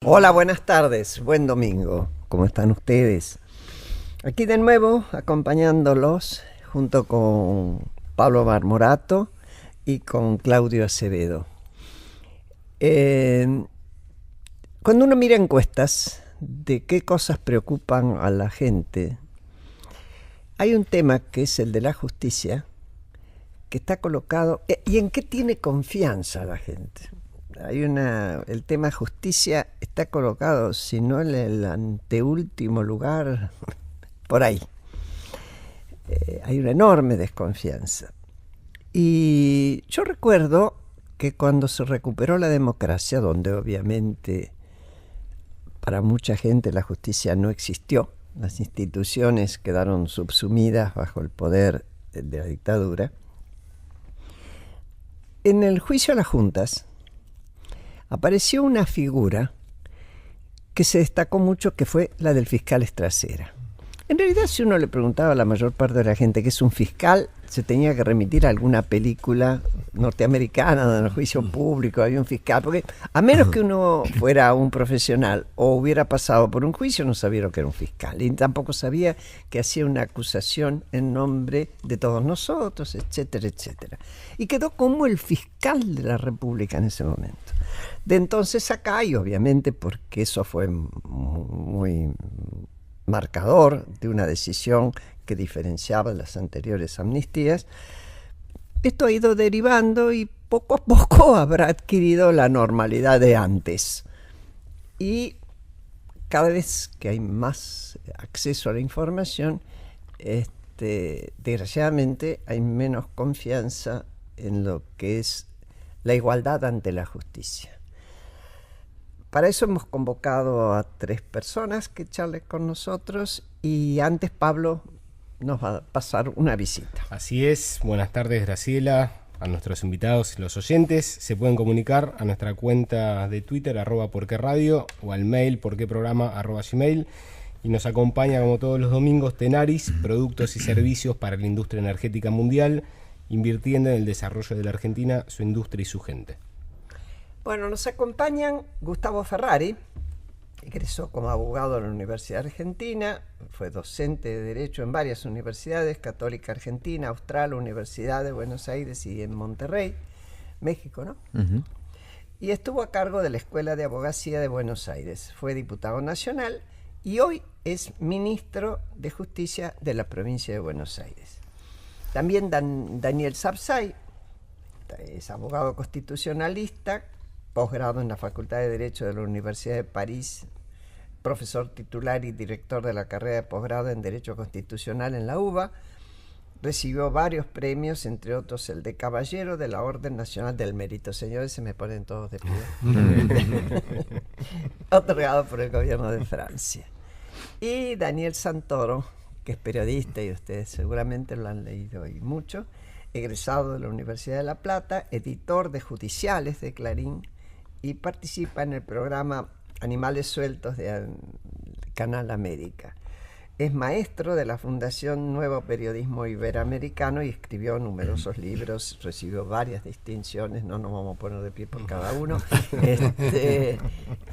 Hola, buenas tardes, buen domingo. ¿Cómo están ustedes? Aquí de nuevo acompañándolos junto con Pablo Marmorato y con Claudio Acevedo. Cuando uno mira encuestas de qué cosas preocupan a la gente, hay un tema que es el de la justicia, que está colocado, y en qué tiene confianza la gente. El tema justicia está colocado, si no en el anteúltimo lugar, por ahí. Hay una enorme desconfianza. Y yo recuerdo que cuando se recuperó la democracia, donde obviamente para mucha gente la justicia no existió, las instituciones quedaron subsumidas bajo el poder de la dictadura, en el juicio a las juntas apareció una figura que se destacó mucho, que fue la del fiscal Estracera. En realidad, si uno le preguntaba a la mayor parte de la gente qué es un fiscal, se tenía que remitir a alguna película norteamericana donde en el juicio público había un fiscal, porque a menos que uno fuera un profesional o hubiera pasado por un juicio, no sabía lo que era un fiscal, y tampoco sabía que hacía una acusación en nombre de todos nosotros, etcétera, etcétera. Y quedó como el fiscal de la República en ese momento. De entonces acá, y obviamente porque eso fue muy marcador de una decisión que diferenciaba las anteriores amnistías, esto ha ido derivando y poco a poco habrá adquirido la normalidad de antes. Y cada vez que hay más acceso a la información, desgraciadamente hay menos confianza en lo que es la igualdad ante la justicia. Para eso hemos convocado a 3 personas que charlen con nosotros, y antes Pablo nos va a pasar una visita. Así es, buenas tardes Graciela, a nuestros invitados y los oyentes. Se pueden comunicar a nuestra cuenta de Twitter, @porqueradio, o al mail porqueprograma @gmail. Y nos acompaña como todos los domingos Tenaris, productos y servicios para la industria energética mundial, invirtiendo en el desarrollo de la Argentina, su industria y su gente. Bueno, nos acompañan Gustavo Ferrari, egresó como abogado en la Universidad Argentina, fue docente de Derecho en varias universidades, Católica Argentina, Austral, Universidad de Buenos Aires y en Monterrey, México, ¿no? Uh-huh. Y estuvo a cargo de la Escuela de Abogacía de Buenos Aires, fue diputado nacional y hoy es ministro de Justicia de la provincia de Buenos Aires. También Daniel Sapsay es abogado constitucionalista, posgrado en la Facultad de Derecho de la Universidad de París, profesor titular y director de la carrera de posgrado en Derecho Constitucional en la UBA. Recibió varios premios, entre otros el de Caballero de la Orden Nacional del Mérito. Señores, se me ponen todos de pie. Otorgado por el gobierno de Francia. Y Daniel Santoro, que es periodista y ustedes seguramente lo han leído y mucho, egresado de la Universidad de La Plata, editor de Judiciales de Clarín, y participa en el programa Animales Sueltos de Canal América. Es maestro de la Fundación Nuevo Periodismo Iberoamericano y escribió numerosos libros, recibió varias distinciones, no nos vamos a poner de pie por cada uno.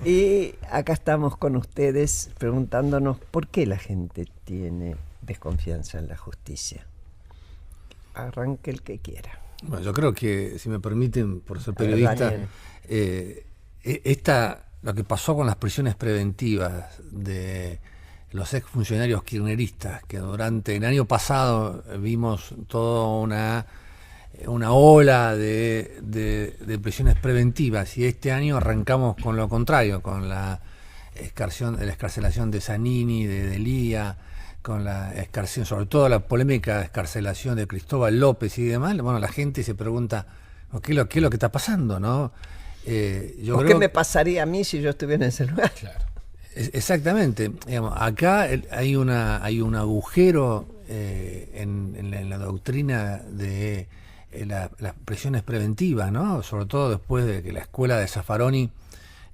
Y acá estamos con ustedes preguntándonos por qué la gente tiene desconfianza en la justicia. Arranque el que quiera. Bueno, yo creo que, si me permiten, por ser periodista, lo que pasó con las prisiones preventivas de los exfuncionarios kirchneristas, que durante el año pasado vimos toda una ola de prisiones preventivas, y este año arrancamos con lo contrario, con la excarcelación de Zanini, de Delía, con la excarcelación, sobre todo la polémica excarcelación de Cristóbal López y demás. Bueno, la gente se pregunta, ¿qué es lo que está pasando, no? ¿Qué me pasaría a mí si yo estuviera en ese lugar? Claro. Exactamente. Digamos, acá hay un agujero en la doctrina de las prisiones preventivas, ¿no? Sobre todo después de que la escuela de Zaffaroni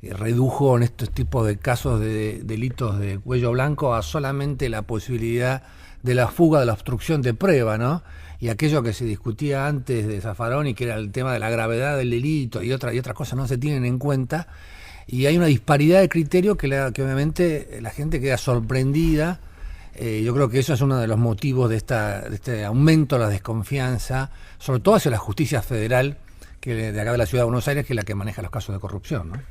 redujo en estos tipos de casos de delitos de cuello blanco a solamente la posibilidad de la fuga, de la obstrucción de prueba, ¿no? Y aquello que se discutía antes de Zaffaroni, que era el tema de la gravedad del delito y otras cosas no se tienen en cuenta. Y hay una disparidad de criterio que obviamente la gente queda sorprendida. Yo creo que eso es uno de los motivos de este aumento de la desconfianza, sobre todo hacia la justicia federal, que de acá de la Ciudad de Buenos Aires, que es la que maneja los casos de corrupción, ¿no?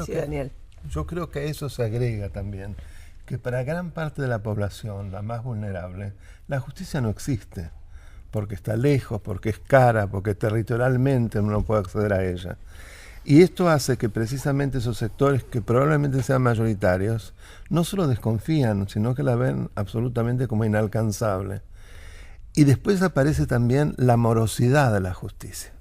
Daniel. Yo creo que a eso se agrega también que para gran parte de la población, la más vulnerable, la justicia no existe, porque está lejos, porque es cara, porque territorialmente uno no puede acceder a ella. Y esto hace que precisamente esos sectores que probablemente sean mayoritarios, no solo desconfían, sino que la ven absolutamente como inalcanzable. Y después aparece también la morosidad de la justicia.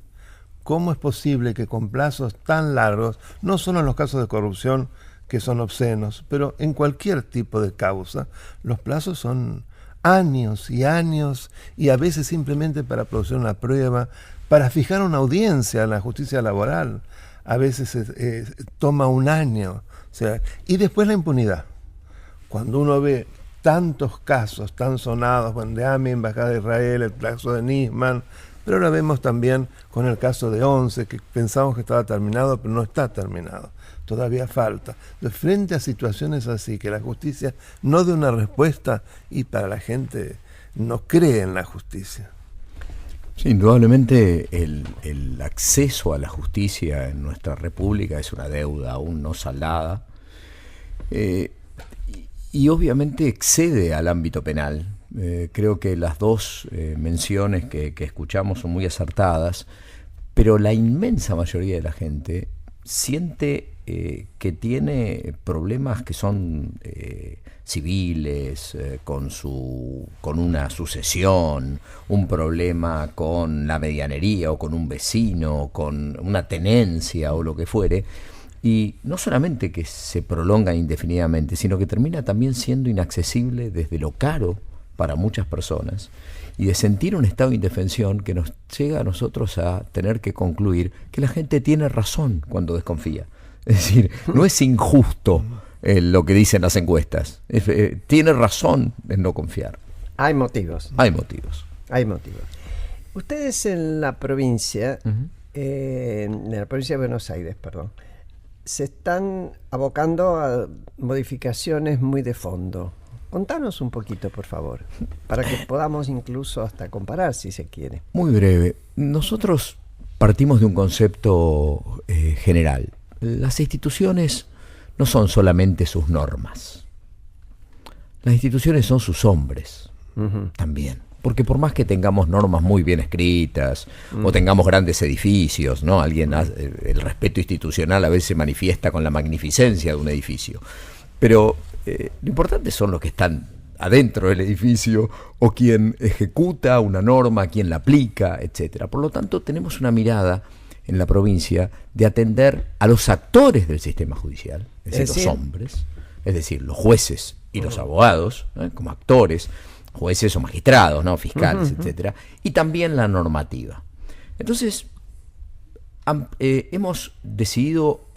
¿Cómo es posible que con plazos tan largos, no solo en los casos de corrupción que son obscenos, pero en cualquier tipo de causa, los plazos son años y años, y a veces simplemente para producir una prueba, para fijar una audiencia en la justicia laboral, a veces toma un año, o sea, y después la impunidad. Cuando uno ve tantos casos tan sonados, bueno, de AMI, Embajada de Israel, el caso de Nisman, pero ahora vemos también con el caso de 11, que pensamos que estaba terminado, pero no está terminado, todavía falta. Entonces, frente a situaciones así, que la justicia no dé una respuesta, y para la gente no cree en la justicia. Sí, indudablemente el acceso a la justicia en nuestra república es una deuda aún no saldada, y obviamente excede al ámbito penal. Creo que las dos menciones que escuchamos son muy acertadas, pero la inmensa mayoría de la gente siente que tiene problemas que son civiles, con una sucesión, un problema con la medianería o con un vecino, con una tenencia o lo que fuere, y no solamente que se prolonga indefinidamente, sino que termina también siendo inaccesible desde lo caro para muchas personas, y de sentir un estado de indefensión que nos llega a nosotros a tener que concluir que la gente tiene razón cuando desconfía. Es decir, no es injusto lo que dicen las encuestas, tiene razón en no confiar. Hay motivos. Hay motivos. Hay motivos. Ustedes en la provincia, en la provincia de Buenos Aires, perdón, se están abocando a modificaciones muy de fondo. Contanos un poquito, por favor, para que podamos incluso hasta comparar, si se quiere. Muy breve. Nosotros partimos de un concepto general. Las instituciones no son solamente sus normas. Las instituciones son sus hombres también. Porque por más que tengamos normas muy bien escritas o tengamos grandes edificios, ¿no? El respeto institucional a veces se manifiesta con la magnificencia de un edificio. Pero lo importante son los que están adentro del edificio, o quien ejecuta una norma, quien la aplica, etcétera. Por lo tanto, tenemos una mirada en la provincia de atender a los actores del sistema judicial, es decir, los hombres, es decir, los jueces y los abogados, ¿no? Como actores, jueces o magistrados, ¿no? Fiscales, etcétera, y también la normativa. Entonces, hemos decidido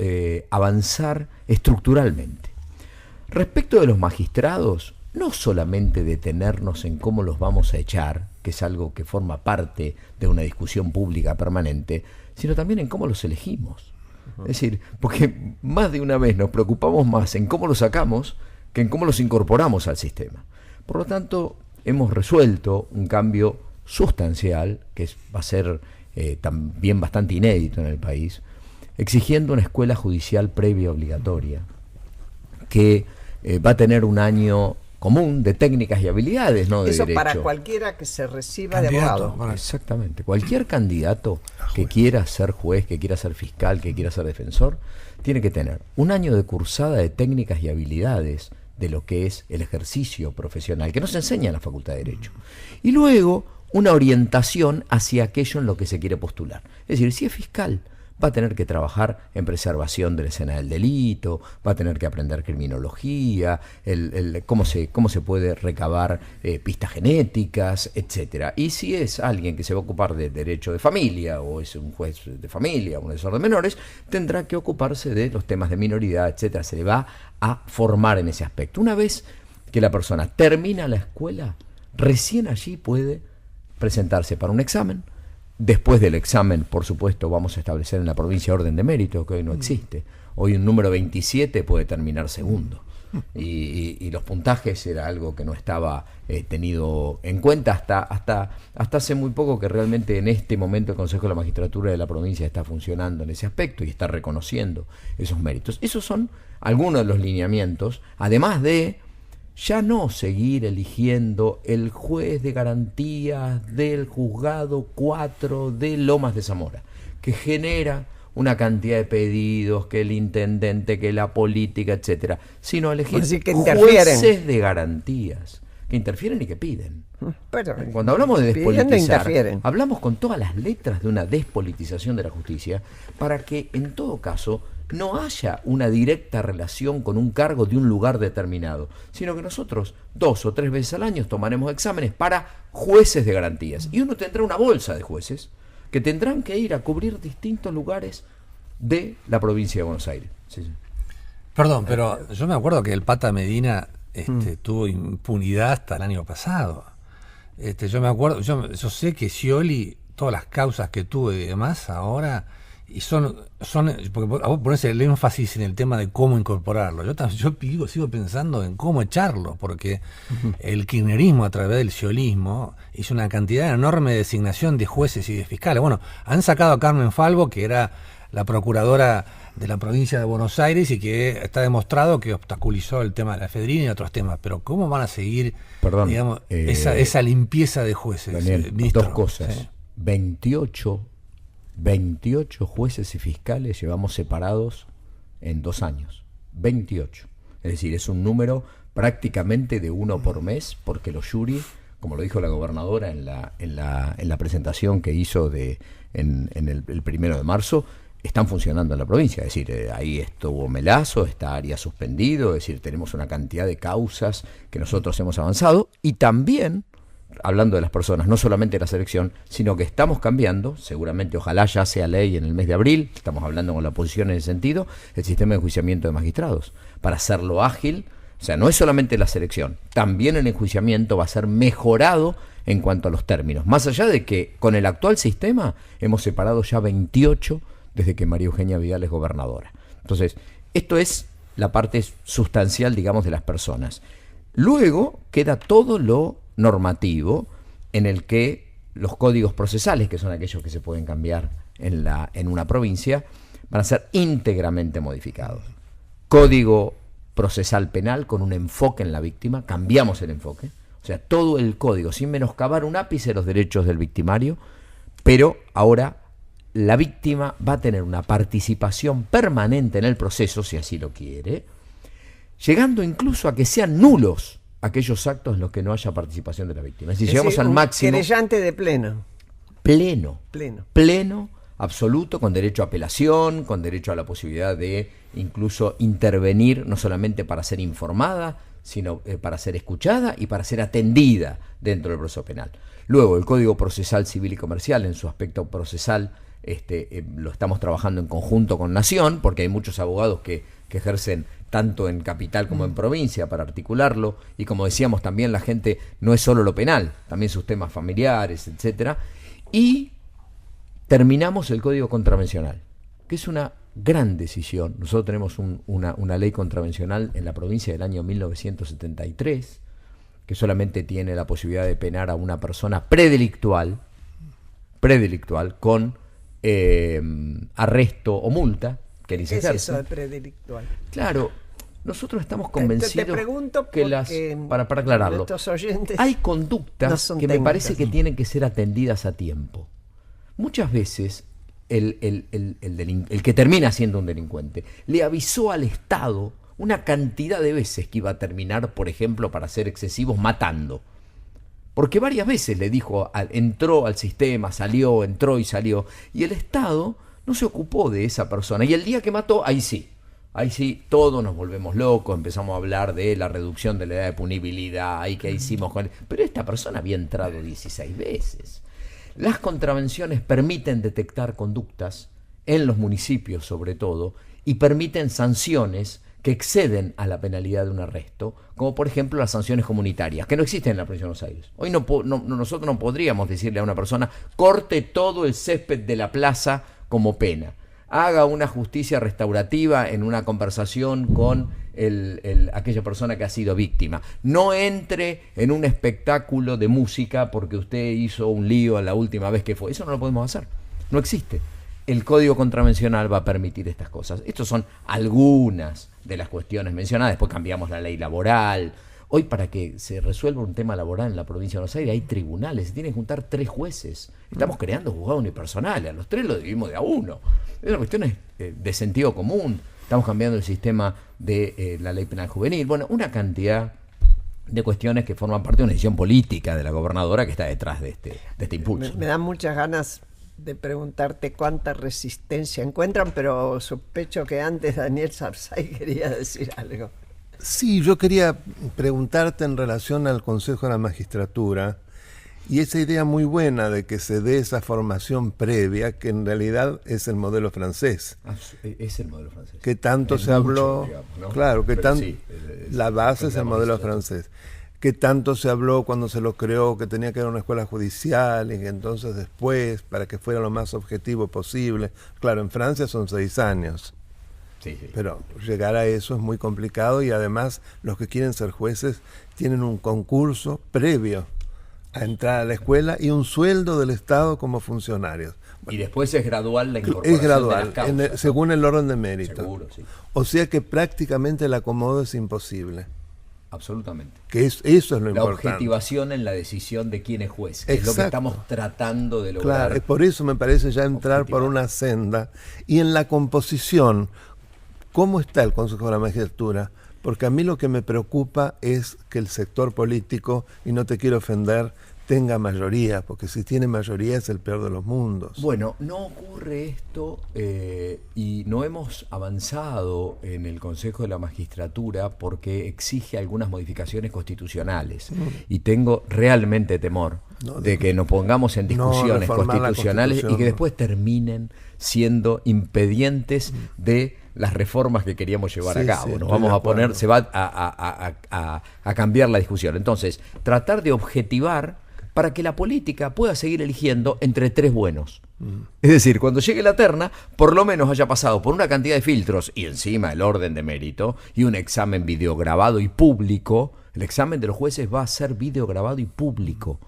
avanzar estructuralmente. Respecto de los magistrados, no solamente detenernos en cómo los vamos a echar, que es algo que forma parte de una discusión pública permanente, sino también en cómo los elegimos. Es decir, porque más de una vez nos preocupamos más en cómo los sacamos que en cómo los incorporamos al sistema. Por lo tanto, hemos resuelto un cambio sustancial, que va a ser también bastante inédito en el país, exigiendo una escuela judicial previa obligatoria, que va a tener un año común de técnicas y habilidades, no de eso derecho. Para cualquiera que se reciba de abogado. Exactamente. Cualquier candidato que quiera ser juez, que quiera ser fiscal, que quiera ser defensor, tiene que tener un año de cursada de técnicas y habilidades de lo que es el ejercicio profesional, que no se enseña en la Facultad de Derecho. Y luego una orientación hacia aquello en lo que se quiere postular. Es decir, si es fiscal, va a tener que trabajar en preservación de la escena del delito, va a tener que aprender criminología, cómo se puede recabar pistas genéticas, etcétera. Y si es alguien que se va a ocupar de derecho de familia, o es un juez de familia, un asesor de menores, tendrá que ocuparse de los temas de minoridad, etcétera. Se le va a formar en ese aspecto. Una vez que la persona termina la escuela, recién allí puede presentarse para un examen, Después del examen, por supuesto, vamos a establecer en la provincia orden de mérito, que hoy no existe. Hoy un número 27 puede terminar segundo. Y los puntajes era algo que no estaba tenido en cuenta hasta hace muy poco, que realmente en este momento el Consejo de la Magistratura de la provincia está funcionando en ese aspecto y está reconociendo esos méritos. Esos son algunos de los lineamientos, además de ya no seguir eligiendo el juez de garantías del juzgado 4 de Lomas de Zamora, que genera una cantidad de pedidos, que el intendente, que la política, etcétera, sino elegir jueces de garantías, que interfieren y que piden. Pero, cuando hablamos de despolitizar, interfieren. hablamos con todas las letras de una despolitización de la justicia, para que en todo caso no haya una directa relación con un cargo de un lugar determinado, sino que nosotros 2 o 3 veces al año tomaremos exámenes para jueces de garantías, y uno tendrá una bolsa de jueces que tendrán que ir a cubrir distintos lugares de la provincia de Buenos Aires. Sí, sí. Perdón, pero yo me acuerdo que el Pata Medina tuvo impunidad hasta el año pasado. Yo me acuerdo, yo sé que Scioli, todas las causas que tuvo y demás ahora, y son porque a vos ponés el énfasis en el tema de cómo incorporarlo. Yo sigo pensando en cómo echarlo, porque el kirchnerismo a través del sciolismo hizo una cantidad enorme de designación de jueces y de fiscales. Bueno, han sacado a Carmen Falvo, que era la procuradora de la provincia de Buenos Aires y que está demostrado que obstaculizó el tema de la Fedrina y otros temas. Pero ¿cómo van a seguir, digamos, esa limpieza de jueces? Daniel, ministro? 2 cosas. Sí. 28 jueces y fiscales llevamos separados en 2 años. 28. Es decir, es un número prácticamente de 1 por mes, porque los jury, como lo dijo la gobernadora en la presentación que hizo en el 1 de marzo, están funcionando en la provincia. Es decir, ahí estuvo Melazo, está Arias suspendido, es decir, tenemos una cantidad de causas que nosotros hemos avanzado, y también, hablando de las personas, no solamente de la selección, sino que estamos cambiando, seguramente ojalá ya sea ley en el mes de abril, estamos hablando con la oposición en ese sentido, el sistema de enjuiciamiento de magistrados, para hacerlo ágil. O sea, no es solamente la selección, también el enjuiciamiento va a ser mejorado en cuanto a los términos, más allá de que con el actual sistema hemos separado ya 28 desde que María Eugenia Vidal es gobernadora. Entonces, esto es la parte sustancial, digamos, de las personas. Luego queda todo lo normativo, en el que los códigos procesales, que son aquellos que se pueden cambiar en una provincia, van a ser íntegramente modificados. Código procesal penal con un enfoque en la víctima, cambiamos el enfoque, o sea, todo el código, sin menoscabar un ápice de los derechos del victimario, pero ahora la víctima va a tener una participación permanente en el proceso, si así lo quiere, llegando incluso a que sean nulos aquellos actos en los que no haya participación de la víctima. Es decir, llegamos al máximo. Querellante de pleno. Pleno, absoluto, con derecho a apelación, con derecho a la posibilidad de incluso intervenir, no solamente para ser informada, sino para ser escuchada y para ser atendida dentro del proceso penal. Luego, el Código Procesal Civil y Comercial, en su aspecto procesal, lo estamos trabajando en conjunto con Nación, porque hay muchos abogados que ejercen tanto en capital como en provincia para articularlo, y como decíamos también, la gente no es solo lo penal, también sus temas familiares, etcétera. Y terminamos el Código Contravencional, que es una gran decisión. Nosotros tenemos una ley contravencional en la provincia del año 1973, que solamente tiene la posibilidad de penar a una persona predelictual con arresto o multa, que ni se ejerce. ¿Qué es eso de predelictual? Claro, nosotros estamos convencidos te pregunto que para aclararlo, hay conductas que me parece que tienen que ser atendidas a tiempo. Muchas veces el que termina siendo un delincuente le avisó al Estado una cantidad de veces que iba a terminar, por ejemplo, para ser excesivos, matando. Porque varias veces le dijo, entró al sistema, salió, entró y salió, y el Estado no se ocupó de esa persona. Y el día que mató, ahí sí, todos nos volvemos locos, empezamos a hablar de la reducción de la edad de punibilidad, y que hicimos con él. Pero esta persona había entrado 16 veces. Las contravenciones permiten detectar conductas en los municipios, sobre todo, y permiten sanciones que exceden a la penalidad de un arresto, como por ejemplo las sanciones comunitarias, que no existen en la provincia de Buenos Aires. Hoy nosotros no podríamos decirle a una persona, corte todo el césped de la plaza como pena, haga una justicia restaurativa en una conversación con aquella persona que ha sido víctima, no entre en un espectáculo de música porque usted hizo un lío la última vez que fue. Eso no lo podemos hacer, no existe. El Código Contravencional va a permitir estas cosas. Estas son algunas de las cuestiones mencionadas. Después cambiamos la ley laboral. Hoy, para que se resuelva un tema laboral en la provincia de Buenos Aires, hay tribunales, se tienen que juntar 3 jueces. Estamos creando juzgados unipersonales, a los 3 lo dividimos de a 1. Es una cuestión de sentido común. Estamos cambiando el sistema de la ley penal juvenil. Bueno, una cantidad de cuestiones que forman parte de una decisión política de la gobernadora que está detrás de este impulso. Me dan muchas ganas de preguntarte cuánta resistencia encuentran, pero sospecho que antes Daniel Sapsay quería decir algo. Sí, yo quería preguntarte en relación al Consejo de la Magistratura y esa idea muy buena de que se dé esa formación previa, que en realidad es el modelo francés. Es el modelo francés. Que tanto se habló, digamos, ¿no? Claro, que Sí, la base es el modelo francés. Que tanto se habló cuando se lo creó, que tenía que haber una escuela judicial y que entonces después, para que fuera lo más objetivo posible. Claro, en Francia son 6 años. Sí. Pero llegar a eso es muy complicado y además los que quieren ser jueces tienen un concurso previo a entrar a la escuela y un sueldo del Estado como funcionarios. Y después es gradual la incorporación. Es gradual, de las causas, según el orden de mérito. Seguro, sí. O sea que prácticamente el acomodo es imposible. Absolutamente. Que eso es lo la importante. objetivación en la decisión de quién es juez, que es lo que estamos tratando de lograr. Claro, por eso me parece ya entrar por una senda. Y en la composición, ¿cómo está el Consejo de la Magistratura? Porque a mí lo que me preocupa es que el sector político, y no te quiero ofender, tenga mayoría, porque si tiene mayoría es el peor de los mundos. Bueno, no ocurre esto y no hemos avanzado en el Consejo de la Magistratura porque exige algunas modificaciones constitucionales y tengo realmente temor de que nos pongamos en discusiones constitucionales y que después terminen siendo impedientes de las reformas que queríamos llevar a cabo. Nos vamos a poner, se va a cambiar la discusión. Entonces, tratar de objetivar para que la política pueda seguir eligiendo entre 3 buenos. Es decir, cuando llegue la terna, por lo menos haya pasado por una cantidad de filtros y encima el orden de mérito y un examen videograbado y público. El examen de los jueces va a ser videograbado y público.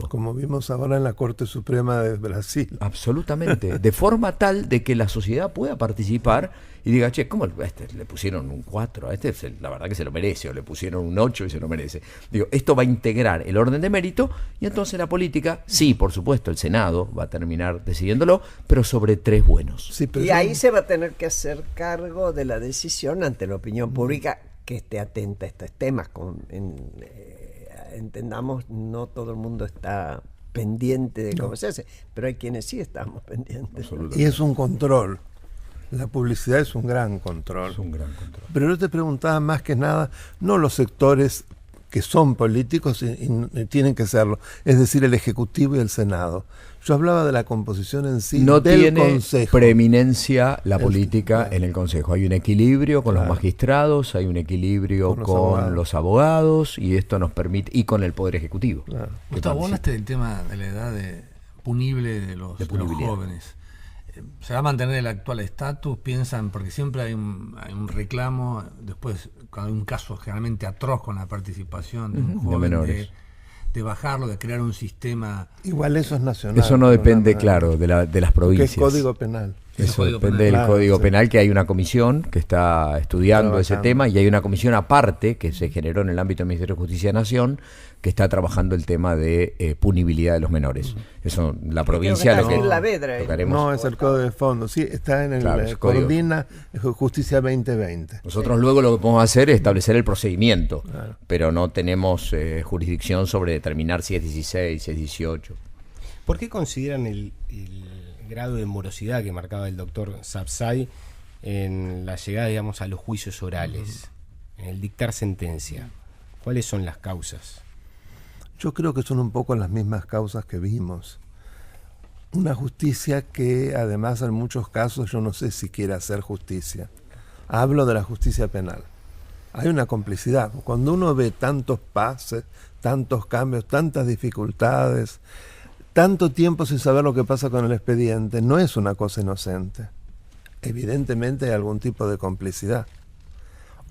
Como vimos ahora en la Corte Suprema de Brasil. Absolutamente. De forma tal de que la sociedad pueda participar y diga, che, ¿cómo le pusieron un 4? A la verdad que se lo merece, o le pusieron un 8 y se lo merece. Digo, esto va a integrar el orden de mérito y entonces la política, sí, por supuesto, el Senado va a terminar decidiéndolo, pero sobre 3 buenos. Sí, y ahí se va a tener que hacer cargo de la decisión ante la opinión pública que esté atenta a estos temas. Entendamos, no todo el mundo está pendiente de cómo se hace, pero hay quienes sí estamos pendientes. Y es un control. La publicidad es un gran control. Es un gran control. Pero yo te preguntaba más que nada, no los sectores que son políticos y tienen que serlo, es decir, el Ejecutivo y el Senado. Yo hablaba de la composición en sí no del tiene Consejo. Preeminencia la política en el Consejo. Hay un equilibrio con los magistrados, hay un equilibrio con los abogados y esto nos permite, y con el Poder Ejecutivo. Claro. Gustavo, hablaste del tema de la edad punible de los jóvenes. ¿Se va a mantener el actual estatus? ¿Piensan? Porque siempre hay un reclamo, después cuando hay un caso generalmente atroz con la participación de un joven, de bajarlo, de crear un sistema. Igual eso es nacional. Eso no depende, claro, de las provincias. Que es Código Penal. Eso depende del Código Penal, que hay una comisión que está estudiando ese tema y hay una comisión aparte que se generó en el ámbito del Ministerio de Justicia de Nación que está trabajando el tema de punibilidad de los menores. Eso, la provincia lo que haremos. No, es el Código de Fondo. Sí, está en el coordina Justicia 2020. Nosotros luego lo que podemos hacer es establecer el procedimiento, pero no tenemos jurisdicción sobre determinar si es 16, si es 18. ¿Por qué consideran el grado de morosidad que marcaba el doctor Sapsay en la llegada, digamos, a los juicios orales, en el dictar sentencia? ¿Cuáles son las causas? Yo creo que son un poco las mismas causas que vimos. Una justicia que además en muchos casos yo no sé si quiere hacer justicia. Hablo de la justicia penal. Hay una complicidad. Cuando uno ve tantos pases, tantos cambios, tantas dificultades, tanto tiempo sin saber lo que pasa con el expediente, no es una cosa inocente. Evidentemente hay algún tipo de complicidad.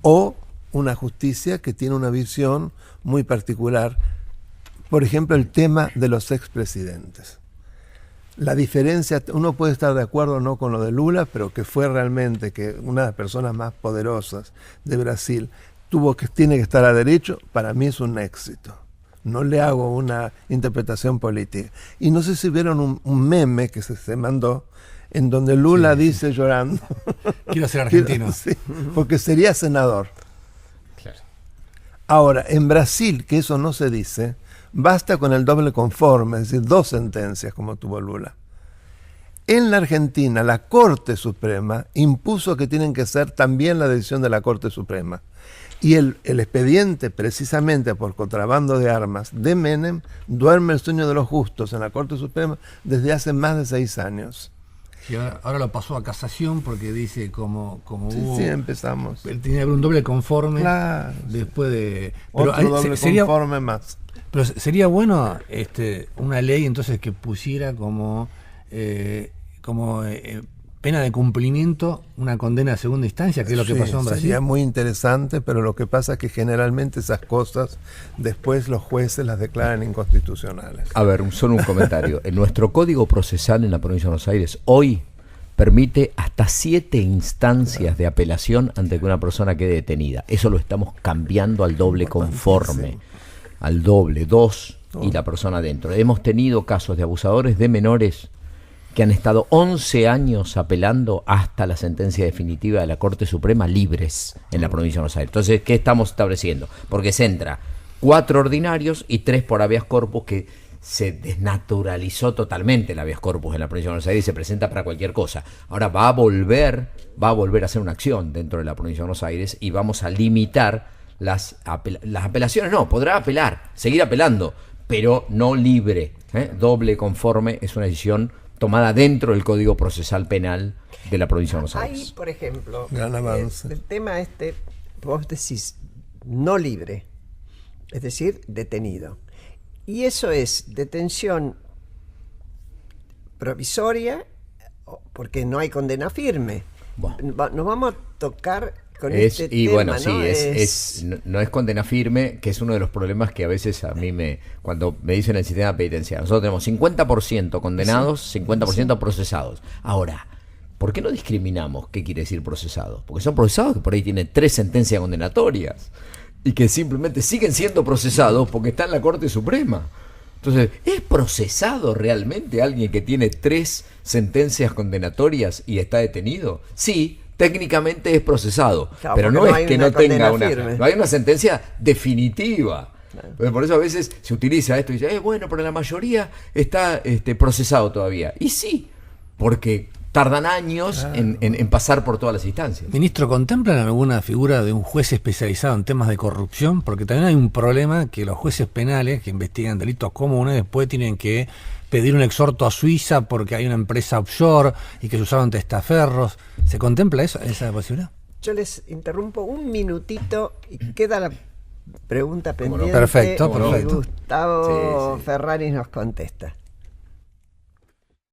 O una justicia que tiene una visión muy particular. Por ejemplo, el tema de los expresidentes. La diferencia, uno puede estar de acuerdo o no con lo de Lula, pero que fue realmente que una de las personas más poderosas de Brasil tiene que estar a derecho, para mí es un éxito. No le hago una interpretación política. Y no sé si vieron un meme que se mandó, en donde Lula dice llorando, quiero ser argentino. Sí, porque sería senador. Claro. Ahora, en Brasil, que eso no se dice, basta con el doble conforme, es decir, 2 sentencias como tuvo Lula. En la Argentina, la Corte Suprema impuso que tienen que ser también la decisión de la Corte Suprema. Y el expediente, precisamente por contrabando de armas de Menem, duerme el sueño de los justos en la Corte Suprema desde hace más de 6 años. Y ahora lo pasó a casación porque dice como hubo... Sí, empezamos. Él tenía un doble conforme, claro, después de... Pero otro doble conforme más. Pero sería bueno una ley entonces que pusiera como pena de cumplimiento una condena de segunda instancia, que es lo que pasó en Brasil. Sería muy interesante, pero lo que pasa es que generalmente esas cosas después los jueces las declaran inconstitucionales. A ver, solo un comentario. En nuestro Código Procesal en la Provincia de Buenos Aires hoy permite hasta 7 instancias de apelación ante que una persona quede detenida. Eso lo estamos cambiando al doble conforme. Al doble, 2 y la persona dentro. Hemos tenido casos de abusadores de menores que han estado 11 años apelando hasta la sentencia definitiva de la Corte Suprema libres en la provincia de Buenos Aires. Entonces, ¿qué estamos estableciendo? Porque se entra 4 ordinarios y 3 por habeas corpus, que se desnaturalizó totalmente el habeas corpus en la provincia de Buenos Aires y se presenta para cualquier cosa. Ahora va a volver a hacer una acción dentro de la provincia de Buenos Aires y vamos a limitar las apelaciones. No, podrá apelar, seguir apelando, pero no libre. Doble conforme es una decisión tomada dentro del Código Procesal Penal de la provincia de Buenos Aires. Ahí, por ejemplo, gran avance. El tema vos decís no libre, es decir, detenido. Y eso es detención provisoria, porque no hay condena firme. Bueno. Nos vamos a tocar con este tema, bueno, ¿no? Sí, no es condena firme, que es uno de los problemas que a veces a mí cuando me dicen el sistema penitenciario, nosotros tenemos 50% condenados, sí. 50% procesados. Ahora, ¿por qué no discriminamos qué quiere decir procesado? Porque son procesados que por ahí tienen 3 sentencias condenatorias y que simplemente siguen siendo procesados porque está en la Corte Suprema. Entonces, ¿es procesado realmente alguien que tiene 3 sentencias condenatorias y está detenido? Sí, técnicamente es procesado, claro, pero no es que no tenga no hay una sentencia definitiva. Claro. Por eso a veces se utiliza esto y dice, bueno, pero la mayoría está procesado todavía. Y sí, porque tardan años en pasar por todas las instancias. Ministro, ¿contemplan alguna figura de un juez especializado en temas de corrupción? Porque también hay un problema que los jueces penales que investigan delitos comunes después tienen que pedir un exhorto a Suiza porque hay una empresa offshore y que se usaron testaferros. ¿Se contempla esa posibilidad? Yo les interrumpo un minutito y queda la pregunta pendiente. Perfecto. Gustavo Ferraris nos contesta.